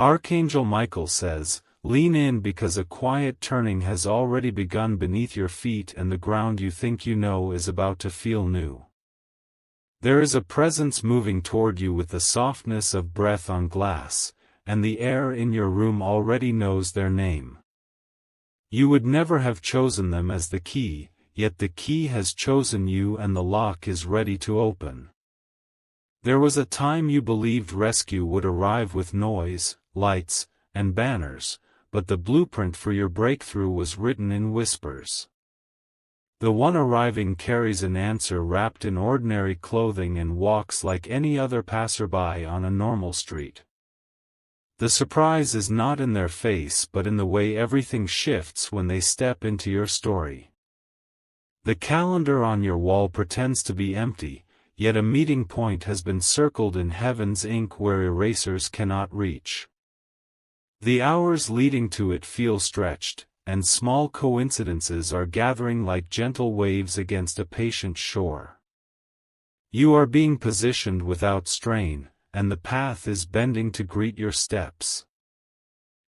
Archangel Michael says, "Lean in because a quiet turning has already begun beneath your feet and the ground you think you know is about to feel new." There is a presence moving toward you with the softness of breath on glass, and the air in your room already knows their name. You would never have chosen them as the key, yet the key has chosen you and the lock is ready to open. There was a time you believed rescue would arrive with noise, lights, and banners, but the blueprint for your breakthrough was written in whispers. The one arriving carries an answer wrapped in ordinary clothing and walks like any other passerby on a normal street. The surprise is not in their face but in the way everything shifts when they step into your story. The calendar on your wall pretends to be empty, yet a meeting point has been circled in heaven's ink where erasers cannot reach. The hours leading to it feel stretched, and small coincidences are gathering like gentle waves against a patient shore. You are being positioned without strain, and the path is bending to greet your steps.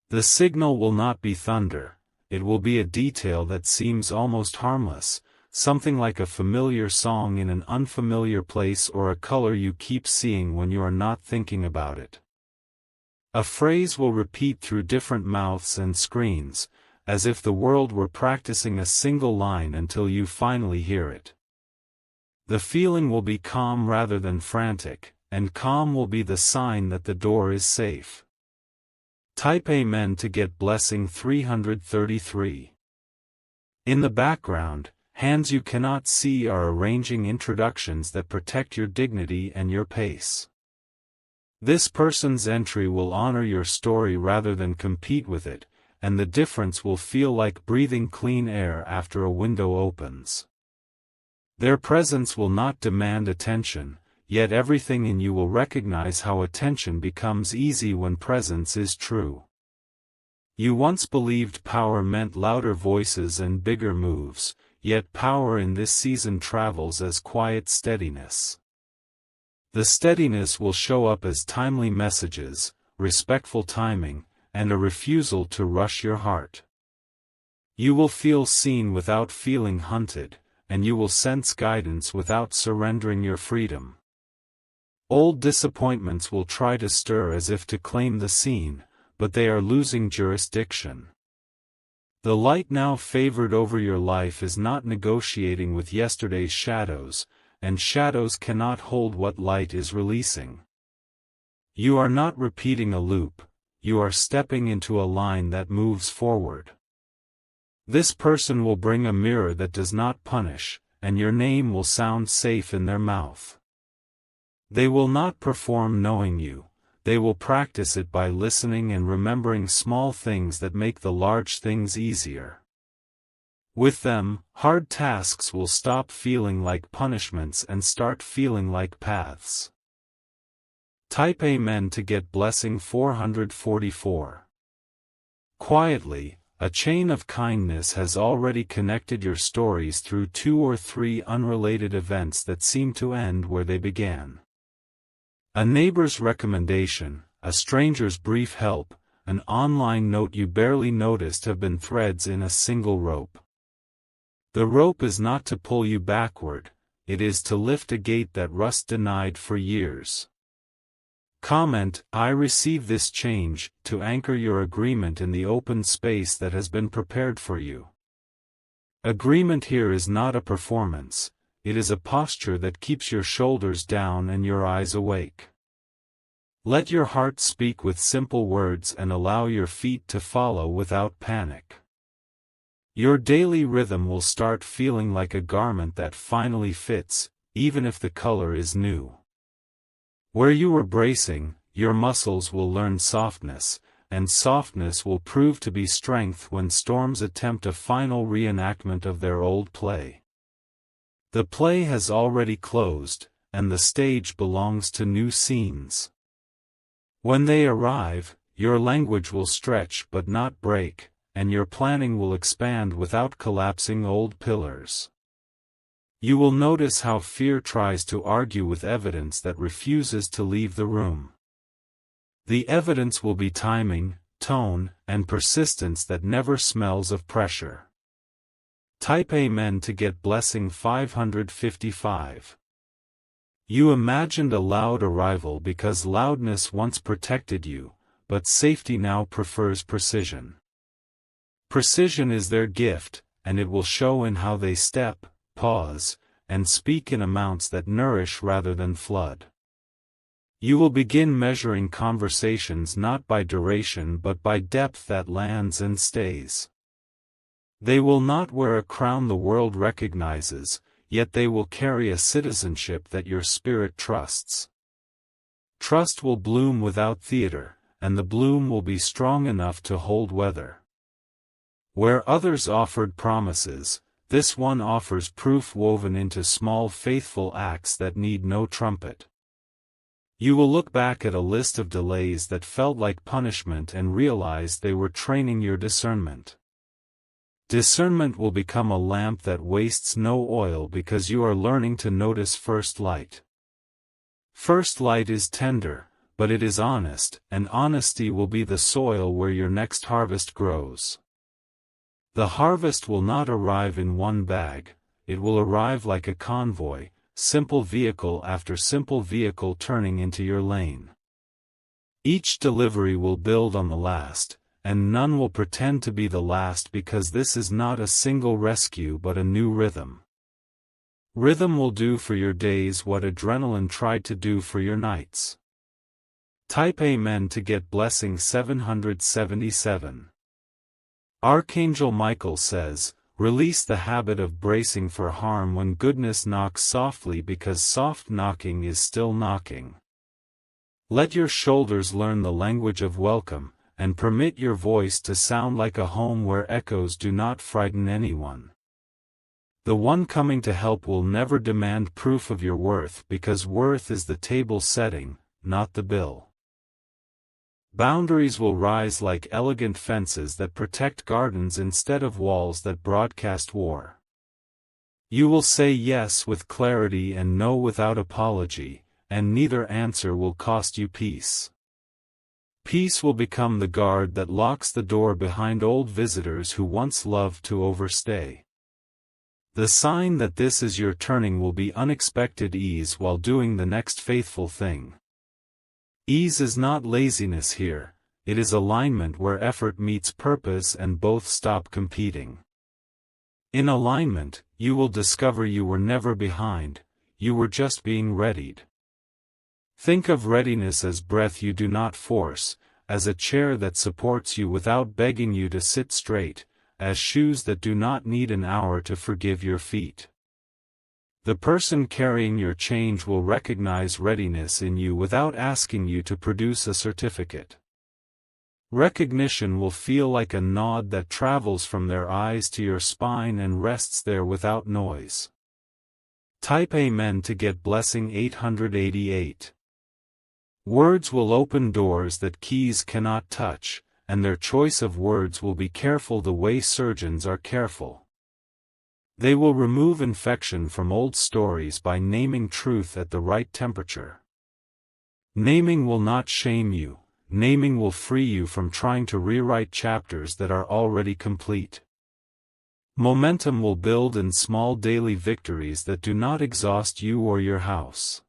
The signal will not be thunder, it will be a detail that seems almost harmless, something like a familiar song in an unfamiliar place or a color you keep seeing when you are not thinking about it. A phrase will repeat through different mouths and screens, as if the world were practicing a single line until you finally hear it. The feeling will be calm rather than frantic, and calm will be the sign that the door is safe. Type Amen to get blessing 333. In the background, hands you cannot see are arranging introductions that protect your dignity and your pace. This person's entry will honor your story rather than compete with it, and the difference will feel like breathing clean air after a window opens. Their presence will not demand attention, yet everything in you will recognize how attention becomes easy when presence is true. You once believed power meant louder voices and bigger moves, yet power in this season travels as quiet steadiness. The steadiness will show up as timely messages, respectful timing, and a refusal to rush your heart. You will feel seen without feeling hunted, and you will sense guidance without surrendering your freedom. Old disappointments will try to stir as if to claim the scene, but they are losing jurisdiction. The light now favored over your life is not negotiating with yesterday's shadows, and shadows cannot hold what light is releasing. You are not repeating a loop, you are stepping into a line that moves forward. This person will bring a mirror that does not punish, and your name will sound safe in their mouth. They will not perform knowing you, they will practice it by listening and remembering small things that make the large things easier. With them, hard tasks will stop feeling like punishments and start feeling like paths. Type Amen to get blessing 444. Quietly, a chain of kindness has already connected your stories through 2 or 3 unrelated events that seem to end where they began. A neighbor's recommendation, a stranger's brief help, an online note you barely noticed have been threads in a single rope. The rope is not to pull you backward, it is to lift a gate that rust denied for years. Comment, "I receive this change," to anchor your agreement in the open space that has been prepared for you. Agreement here is not a performance, it is a posture that keeps your shoulders down and your eyes awake. Let your heart speak with simple words and allow your feet to follow without panic. Your daily rhythm will start feeling like a garment that finally fits, even if the color is new. Where you were bracing, your muscles will learn softness, and softness will prove to be strength when storms attempt a final reenactment of their old play. The play has already closed, and the stage belongs to new scenes. When they arrive, your language will stretch but not break, and your planning will expand without collapsing old pillars. You will notice how fear tries to argue with evidence that refuses to leave the room. The evidence will be timing, tone, and persistence that never smells of pressure. Type Amen to get blessing 555. You imagined a loud arrival because loudness once protected you, but safety now prefers precision. Precision is their gift, and it will show in how they step, pause, and speak in amounts that nourish rather than flood. You will begin measuring conversations not by duration but by depth that lands and stays. They will not wear a crown the world recognizes, yet they will carry a citizenship that your spirit trusts. Trust will bloom without theater, and the bloom will be strong enough to hold weather. Where others offered promises, this one offers proof woven into small faithful acts that need no trumpet. You will look back at a list of delays that felt like punishment and realize they were training your discernment. Discernment will become a lamp that wastes no oil because you are learning to notice first light. First light is tender, but it is honest, and honesty will be the soil where your next harvest grows. The harvest will not arrive in one bag, it will arrive like a convoy, simple vehicle after simple vehicle turning into your lane. Each delivery will build on the last, and none will pretend to be the last because this is not a single rescue but a new rhythm. Rhythm will do for your days what adrenaline tried to do for your nights. Type Amen to get blessing 777. Archangel Michael says, release the habit of bracing for harm when goodness knocks softly because soft knocking is still knocking. Let your shoulders learn the language of welcome, and permit your voice to sound like a home where echoes do not frighten anyone. The one coming to help will never demand proof of your worth because worth is the table setting, not the bill. Boundaries will rise like elegant fences that protect gardens instead of walls that broadcast war. You will say yes with clarity and no without apology, and neither answer will cost you peace. Peace will become the guard that locks the door behind old visitors who once loved to overstay. The sign that this is your turning will be unexpected ease while doing the next faithful thing. Ease is not laziness here, it is alignment where effort meets purpose and both stop competing. In alignment, you will discover you were never behind, you were just being readied. Think of readiness as breath you do not force, as a chair that supports you without begging you to sit straight, as shoes that do not need an hour to forgive your feet. The person carrying your change will recognize readiness in you without asking you to produce a certificate. Recognition will feel like a nod that travels from their eyes to your spine and rests there without noise. Type Amen to get blessing 888. Words will open doors that keys cannot touch, and their choice of words will be careful the way surgeons are careful. They will remove infection from old stories by naming truth at the right temperature. Naming will not shame you, naming will free you from trying to rewrite chapters that are already complete. Momentum will build in small daily victories that do not exhaust you or your house.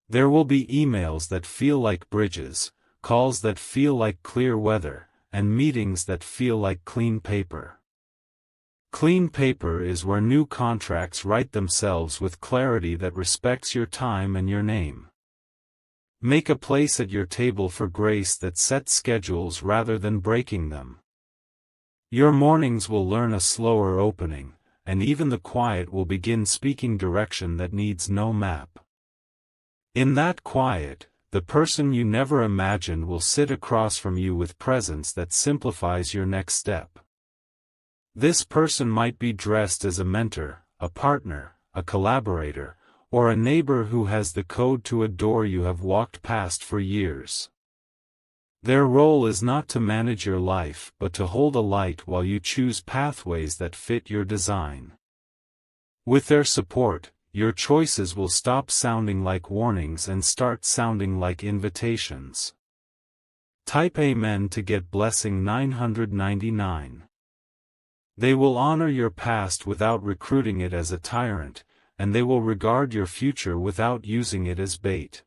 There will be emails that feel like bridges, calls that feel like clear weather, and meetings that feel like clean paper. Clean paper is where new contracts write themselves with clarity that respects your time and your name. Make a place at your table for grace that sets schedules rather than breaking them. Your mornings will learn a slower opening, and even the quiet will begin speaking direction that needs no map. In that quiet, the person you never imagined will sit across from you with presence that simplifies your next step. This person might be dressed as a mentor, a partner, a collaborator, or a neighbor who has the code to a door you have walked past for years. Their role is not to manage your life but to hold a light while you choose pathways that fit your design. With their support, your choices will stop sounding like warnings and start sounding like invitations. Type Amen to get blessing 999. They will honor your past without recruiting it as a tyrant, and they will regard your future without using it as bait.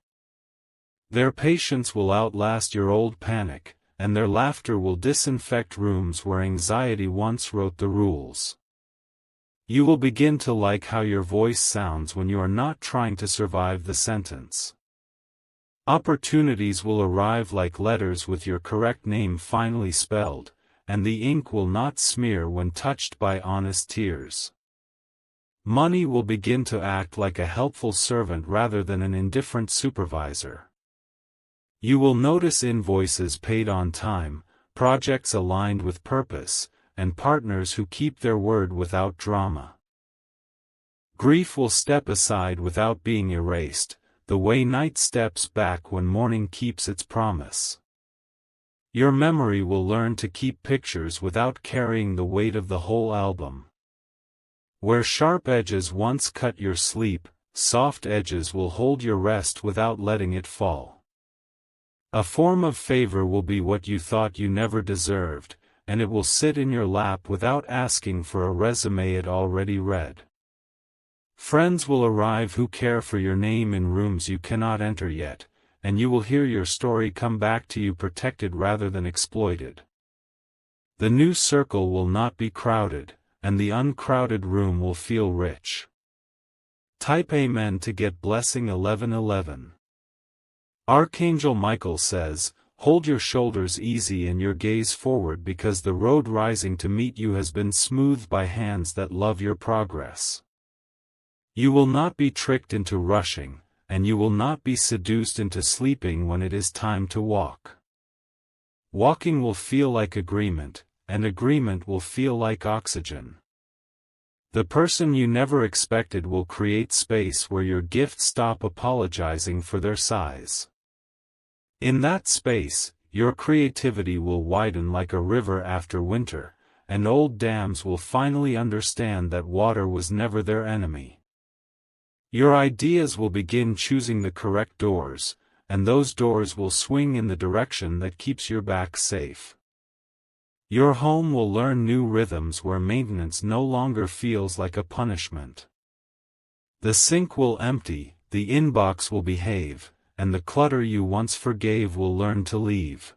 Their patience will outlast your old panic, and their laughter will disinfect rooms where anxiety once wrote the rules. You will begin to like how your voice sounds when you are not trying to survive the sentence. Opportunities will arrive like letters with your correct name finally spelled, and the ink will not smear when touched by honest tears. Money will begin to act like a helpful servant rather than an indifferent supervisor. You will notice invoices paid on time, projects aligned with purpose, and partners who keep their word without drama. Grief will step aside without being erased, the way night steps back when morning keeps its promise. Your memory will learn to keep pictures without carrying the weight of the whole album. Where sharp edges once cut your sleep, soft edges will hold your rest without letting it fall. A form of favor will be what you thought you never deserved, and it will sit in your lap without asking for a resume it already read. Friends will arrive who care for your name in rooms you cannot enter yet, and you will hear your story come back to you protected rather than exploited. The new circle will not be crowded, and the uncrowded room will feel rich. Type Amen to get blessing 1111. Archangel Michael says, hold your shoulders easy and your gaze forward because the road rising to meet you has been smoothed by hands that love your progress. You will not be tricked into rushing, and you will not be seduced into sleeping when it is time to walk. Walking will feel like agreement, and agreement will feel like oxygen. The person you never expected will create space where your gifts stop apologizing for their size. In that space, your creativity will widen like a river after winter, and old dams will finally understand that water was never their enemy. Your ideas will begin choosing the correct doors, and those doors will swing in the direction that keeps your back safe. Your home will learn new rhythms where maintenance no longer feels like a punishment. The sink will empty, the inbox will behave, and the clutter you once forgave will learn to leave.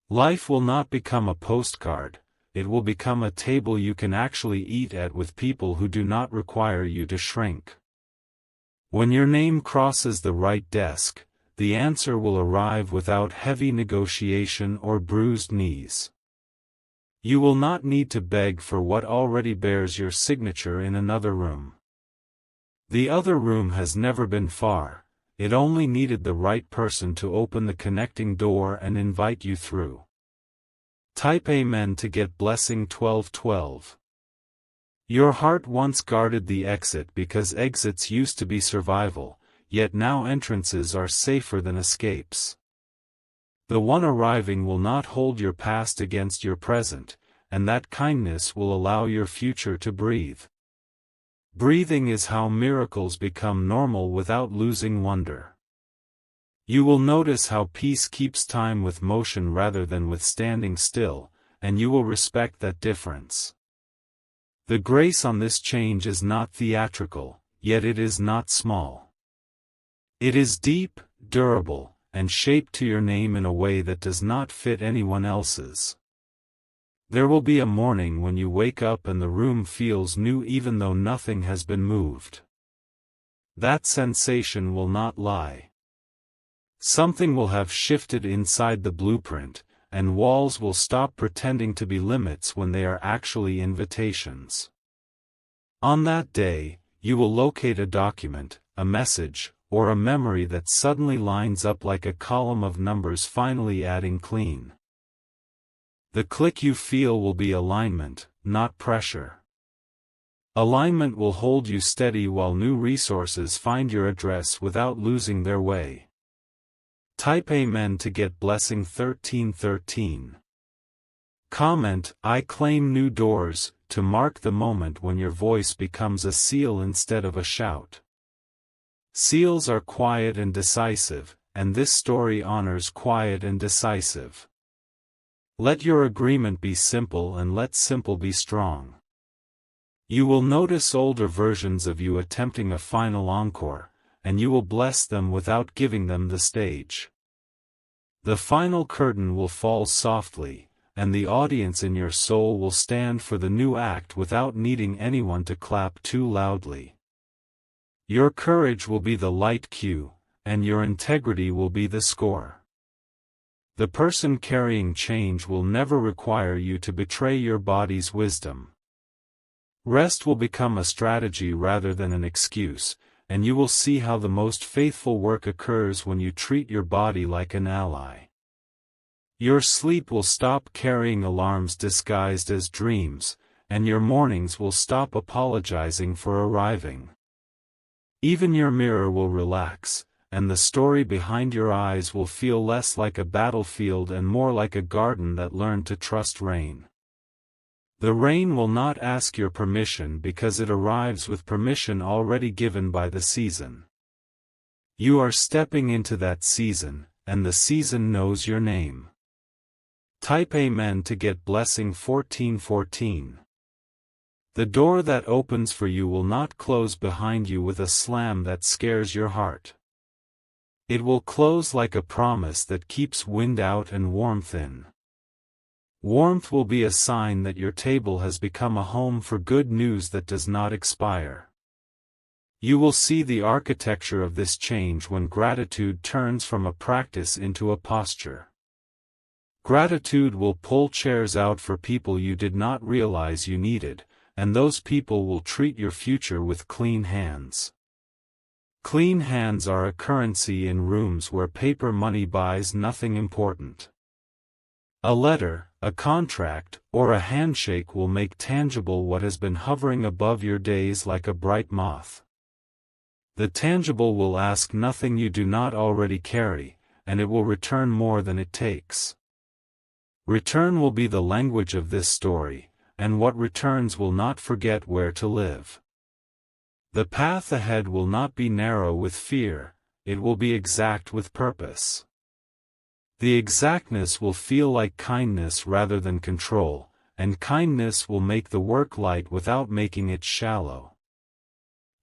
Life will not become a postcard, it will become a table you can actually eat at with people who do not require you to shrink. When your name crosses the right desk, the answer will arrive without heavy negotiation or bruised knees. You will not need to beg for what already bears your signature in another room. The other room has never been far, it only needed the right person to open the connecting door and invite you through. Type Amen to get blessing 1212. Your heart once guarded the exit because exits used to be survival, yet now entrances are safer than escapes. The one arriving will not hold your past against your present, and that kindness will allow your future to breathe. Breathing is how miracles become normal without losing wonder. You will notice how peace keeps time with motion rather than with standing still, and you will respect that difference. The grace on this change is not theatrical, yet it is not small. It is deep, durable, and shaped to your name in a way that does not fit anyone else's. There will be a morning when you wake up and the room feels new even though nothing has been moved. That sensation will not lie. Something will have shifted inside the blueprint, and walls will stop pretending to be limits when they are actually invitations. On that day, you will locate a document, a message, or a memory that suddenly lines up like a column of numbers finally adding clean. The click you feel will be alignment, not pressure. Alignment will hold you steady while new resources find your address without losing their way. Type Amen to get blessing 1313. Comment, I claim new doors, to mark the moment when your voice becomes a seal instead of a shout. Seals are quiet and decisive, and this story honors quiet and decisive. Let your agreement be simple and let simple be strong. You will notice older versions of you attempting a final encore, and you will bless them without giving them the stage. The final curtain will fall softly, and the audience in your soul will stand for the new act without needing anyone to clap too loudly. Your courage will be the light cue, and your integrity will be the score. The person carrying change will never require you to betray your body's wisdom. Rest will become a strategy rather than an excuse, and you will see how the most faithful work occurs when you treat your body like an ally. Your sleep will stop carrying alarms disguised as dreams, and your mornings will stop apologizing for arriving. Even your mirror will relax, and the story behind your eyes will feel less like a battlefield and more like a garden that learned to trust rain. The rain will not ask your permission because it arrives with permission already given by the season. You are stepping into that season, and the season knows your name. Type Amen to get blessing 1414. The door that opens for you will not close behind you with a slam that scares your heart. It will close like a promise that keeps wind out and warmth in. Warmth will be a sign that your table has become a home for good news that does not expire. You will see the architecture of this change when gratitude turns from a practice into a posture. Gratitude will pull chairs out for people you did not realize you needed, and those people will treat your future with clean hands. Clean hands are a currency in rooms where paper money buys nothing important. A letter, a contract, or a handshake will make tangible what has been hovering above your days like a bright moth. The tangible will ask nothing you do not already carry, and it will return more than it takes. Return will be the language of this story, and what returns will not forget where to live. The path ahead will not be narrow with fear, it will be exact with purpose. The exactness will feel like kindness rather than control, and kindness will make the work light without making it shallow.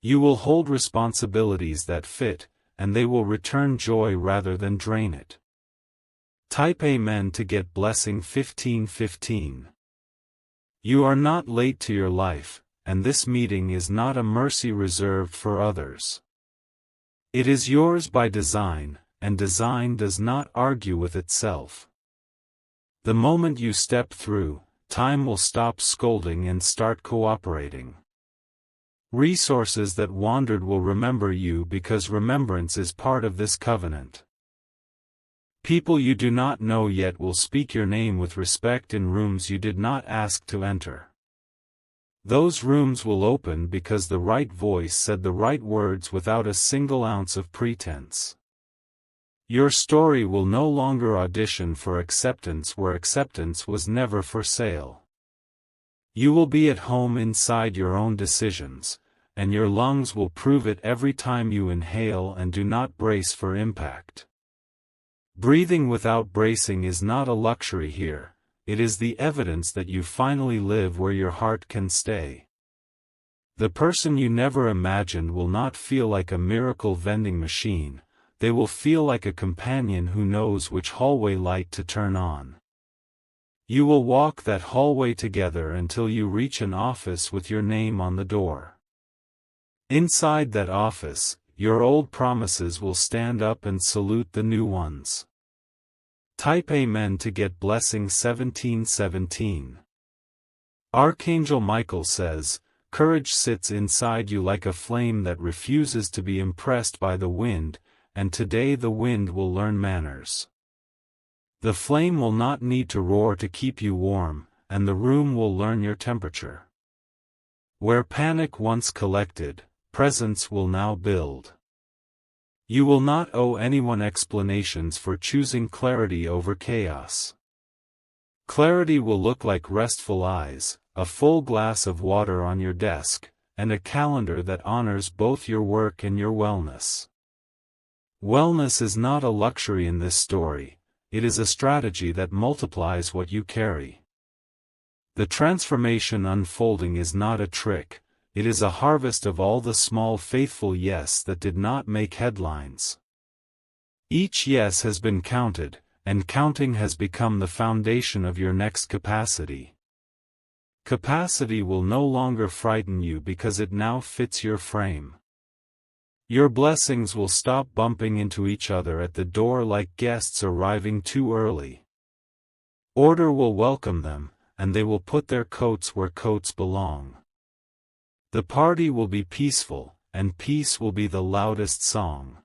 You will hold responsibilities that fit, and they will return joy rather than drain it. Type Amen to get blessing 1515. You are not late to your life, and this meeting is not a mercy reserved for others. It is yours by design, and design does not argue with itself. The moment you step through, time will stop scolding and start cooperating. Resources that wandered will remember you because remembrance is part of this covenant. People you do not know yet will speak your name with respect in rooms you did not ask to enter. Those rooms will open because the right voice said the right words without a single ounce of pretense. Your story will no longer audition for acceptance where acceptance was never for sale. You will be at home inside your own decisions, and your lungs will prove it every time you inhale and do not brace for impact. Breathing without bracing is not a luxury here, it is the evidence that you finally live where your heart can stay. The person you never imagined will not feel like a miracle vending machine. They will feel like a companion who knows which hallway light to turn on. You will walk that hallway together until you reach an office with your name on the door. Inside that office, your old promises will stand up and salute the new ones. Type Amen to get blessing 1717. Archangel Michael says, courage sits inside you like a flame that refuses to be impressed by the wind, and today the wind will learn manners. The flame will not need to roar to keep you warm, and the room will learn your temperature. Where panic once collected, presence will now build. You will not owe anyone explanations for choosing clarity over chaos. Clarity will look like restful eyes, a full glass of water on your desk, and a calendar that honors both your work and your wellness. Wellness is not a luxury in this story, it is a strategy that multiplies what you carry. The transformation unfolding is not a trick, it is a harvest of all the small faithful yes that did not make headlines. Each yes has been counted, and counting has become the foundation of your next capacity. Capacity will no longer frighten you because it now fits your frame. Your blessings will stop bumping into each other at the door like guests arriving too early. Order will welcome them, and they will put their coats where coats belong. The party will be peaceful, and peace will be the loudest song.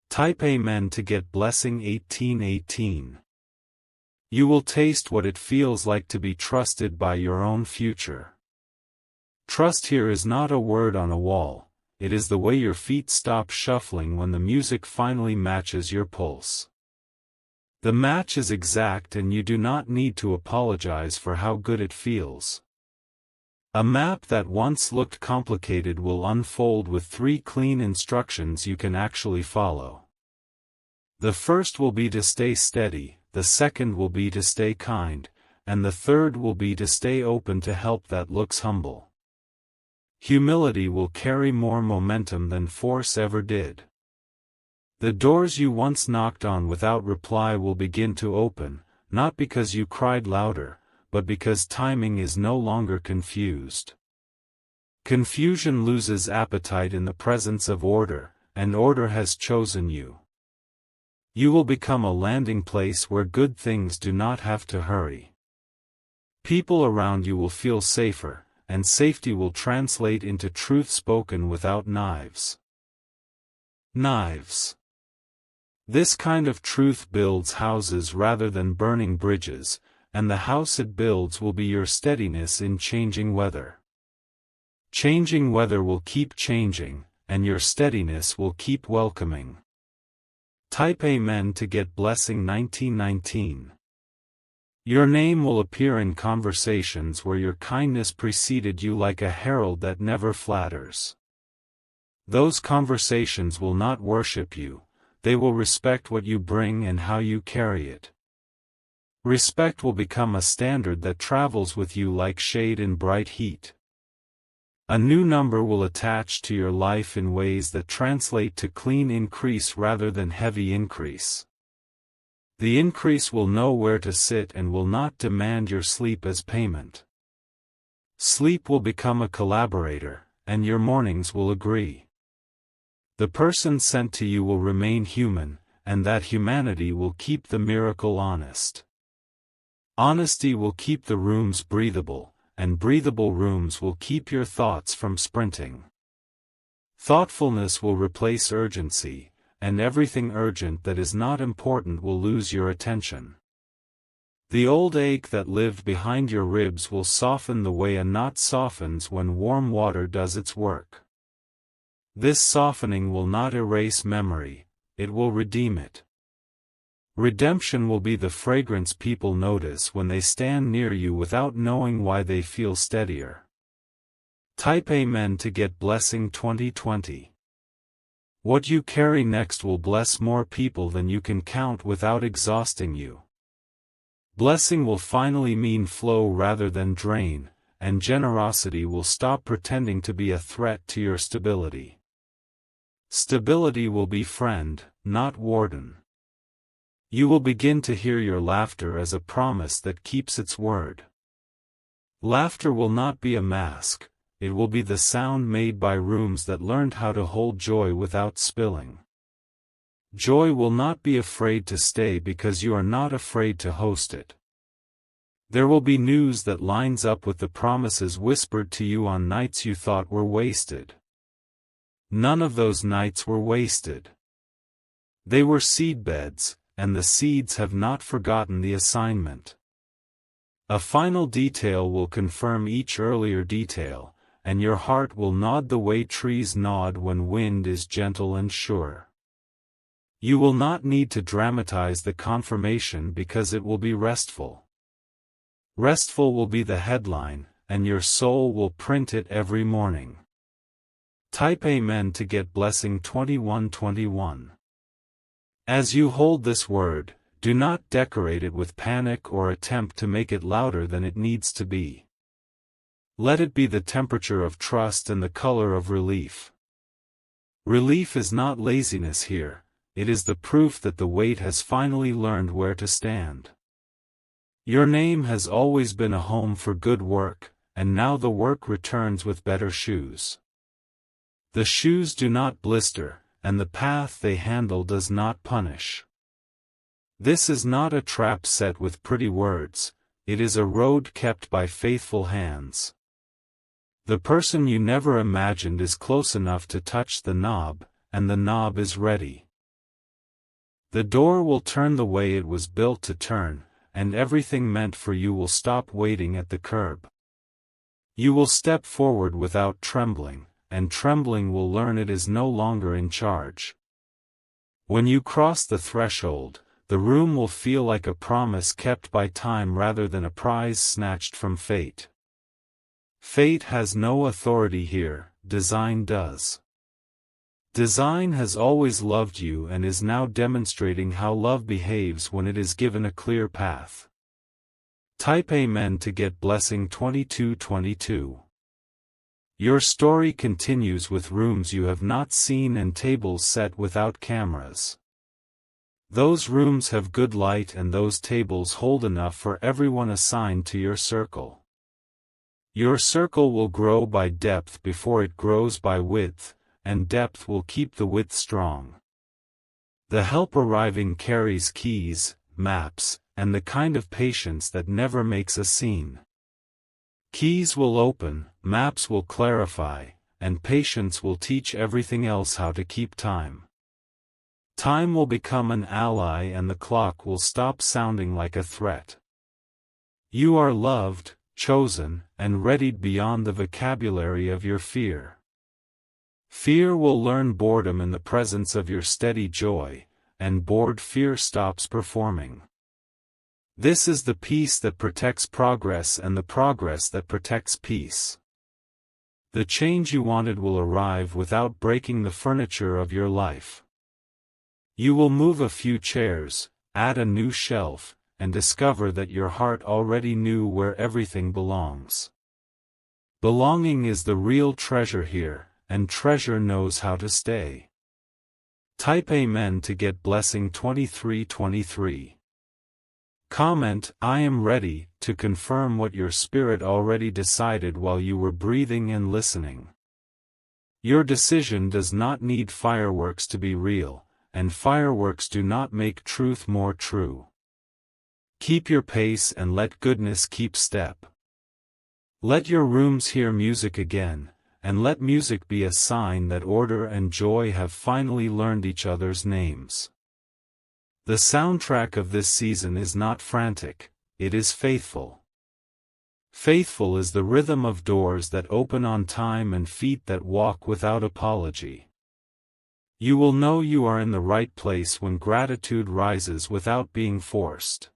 Type Amen to get blessing 1818. You will taste what it feels like to be trusted by your own future. Trust here is not a word on a wall, it is the way your feet stop shuffling when the music finally matches your pulse. The match is exact and you do not need to apologize for how good it feels. A map that once looked complicated will unfold with 3 clean instructions you can actually follow. The first will be to stay steady, the second will be to stay kind, and the third will be to stay open to help that looks humble. Humility will carry more momentum than force ever did. The doors you once knocked on without reply will begin to open, not because you cried louder, but because timing is no longer confused. Confusion loses appetite in the presence of order, and order has chosen you. You will become a landing place where good things do not have to hurry. People around you will feel safer, and safety will translate into truth spoken without knives. Knives. This kind of truth builds houses rather than burning bridges, and the house it builds will be your steadiness in changing weather. Changing weather will keep changing, and your steadiness will keep welcoming. Type Amen to get blessing 1919. Your name will appear in conversations where your kindness preceded you like a herald that never flatters. Those conversations will not worship you, they will respect what you bring and how you carry it. Respect will become a standard that travels with you like shade in bright heat. A new number will attach to your life in ways that translate to clean increase rather than heavy increase. The increase will know where to sit and will not demand your sleep as payment. Sleep will become a collaborator, and your mornings will agree. The person sent to you will remain human, and that humanity will keep the miracle honest. Honesty will keep the rooms breathable, and breathable rooms will keep your thoughts from sprinting. Thoughtfulness will replace urgency, and everything urgent that is not important will lose your attention. The old ache that lived behind your ribs will soften the way a knot softens when warm water does its work. This softening will not erase memory, it will redeem it. Redemption will be the fragrance people notice when they stand near you without knowing why they feel steadier. Type Amen to get blessing 2020. What you carry next will bless more people than you can count without exhausting you. Blessing will finally mean flow rather than drain, and generosity will stop pretending to be a threat to your stability. Stability will be friend, not warden. You will begin to hear your laughter as a promise that keeps its word. Laughter will not be a mask, it will be the sound made by rooms that learned how to hold joy without spilling. Joy will not be afraid to stay because you are not afraid to host it. There will be news that lines up with the promises whispered to you on nights you thought were wasted. None of those nights were wasted. They were seedbeds, and the seeds have not forgotten the assignment. A final detail will confirm each earlier detail, and your heart will nod the way trees nod when wind is gentle and sure. You will not need to dramatize the confirmation because it will be restful. Restful will be the headline, and your soul will print it every morning. Type Amen to get blessing 2121. As you hold this word, do not decorate it with panic or attempt to make it louder than it needs to be. Let it be the temperature of trust and the color of relief. Relief is not laziness here, it is the proof that the weight has finally learned where to stand. Your name has always been a home for good work, and now the work returns with better shoes. The shoes do not blister, and the path they handle does not punish. This is not a trap set with pretty words, it is a road kept by faithful hands. The person you never imagined is close enough to touch the knob, and the knob is ready. The door will turn the way it was built to turn, and everything meant for you will stop waiting at the curb. You will step forward without trembling, and trembling will learn it is no longer in charge. When you cross the threshold, the room will feel like a promise kept by time rather than a prize snatched from fate. Fate has no authority here, design does. Design has always loved you and is now demonstrating how love behaves when it is given a clear path. Type Amen to get blessing 2222. Your story continues with rooms you have not seen and tables set without cameras. Those rooms have good light and those tables hold enough for everyone assigned to your circle. Your circle will grow by depth before it grows by width, and depth will keep the width strong. The help arriving carries keys, maps, and the kind of patience that never makes a scene. Keys will open, maps will clarify, and patience will teach everything else how to keep time. Time will become an ally and the clock will stop sounding like a threat. You are loved, chosen, and readied beyond the vocabulary of your fear. Fear will learn boredom in the presence of your steady joy, and bored fear stops performing. This is the peace that protects progress and the progress that protects peace. The change you wanted will arrive without breaking the furniture of your life. You will move a few chairs, add a new shelf, and discover that your heart already knew where everything belongs. Belonging is the real treasure here, and treasure knows how to stay. Type Amen to get blessing 2323. Comment, I am ready, to confirm what your spirit already decided while you were breathing and listening. Your decision does not need fireworks to be real, and fireworks do not make truth more true. Keep your pace and let goodness keep step. Let your rooms hear music again, and let music be a sign that order and joy have finally learned each other's names. The soundtrack of this season is not frantic, it is faithful. Faithful is the rhythm of doors that open on time and feet that walk without apology. You will know you are in the right place when gratitude rises without being forced.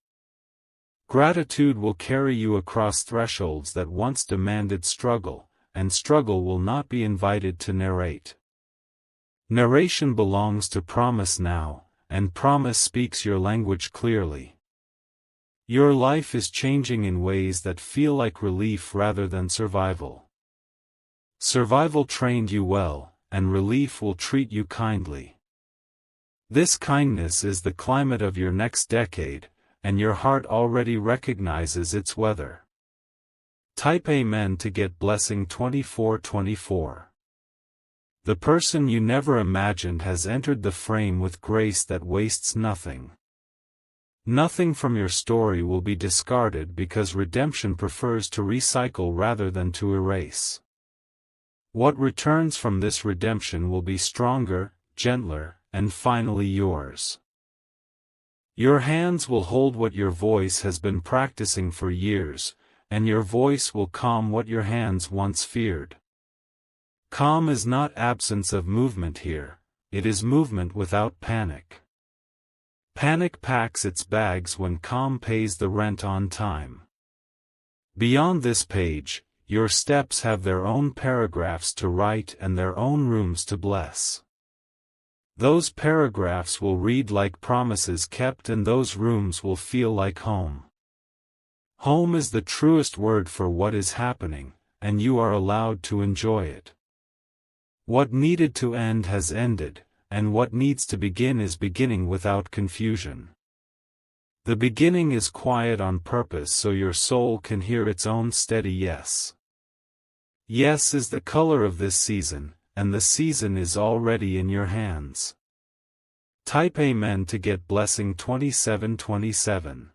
Gratitude will carry you across thresholds that once demanded struggle, and struggle will not be invited to narrate. Narration belongs to promise now, and promise speaks your language clearly. Your life is changing in ways that feel like relief rather than survival. Survival trained you well, and relief will treat you kindly. This kindness is the climate of your next decade, and your heart already recognizes its weather. Type Amen to get blessing 2424. The person you never imagined has entered the frame with grace that wastes nothing. Nothing from your story will be discarded because redemption prefers to recycle rather than to erase. What returns from this redemption will be stronger, gentler, and finally yours. Your hands will hold what your voice has been practicing for years, and your voice will calm what your hands once feared. Calm is not absence of movement here, it is movement without panic. Panic packs its bags when calm pays the rent on time. Beyond this page, your steps have their own paragraphs to write and their own rooms to bless. Those paragraphs will read like promises kept, and those rooms will feel like home. Home is the truest word for what is happening, and you are allowed to enjoy it. What needed to end has ended, and what needs to begin is beginning without confusion. The beginning is quiet on purpose so your soul can hear its own steady yes. Yes is the color of this season, and the season is already in your hands. Type Amen to get blessing 2727.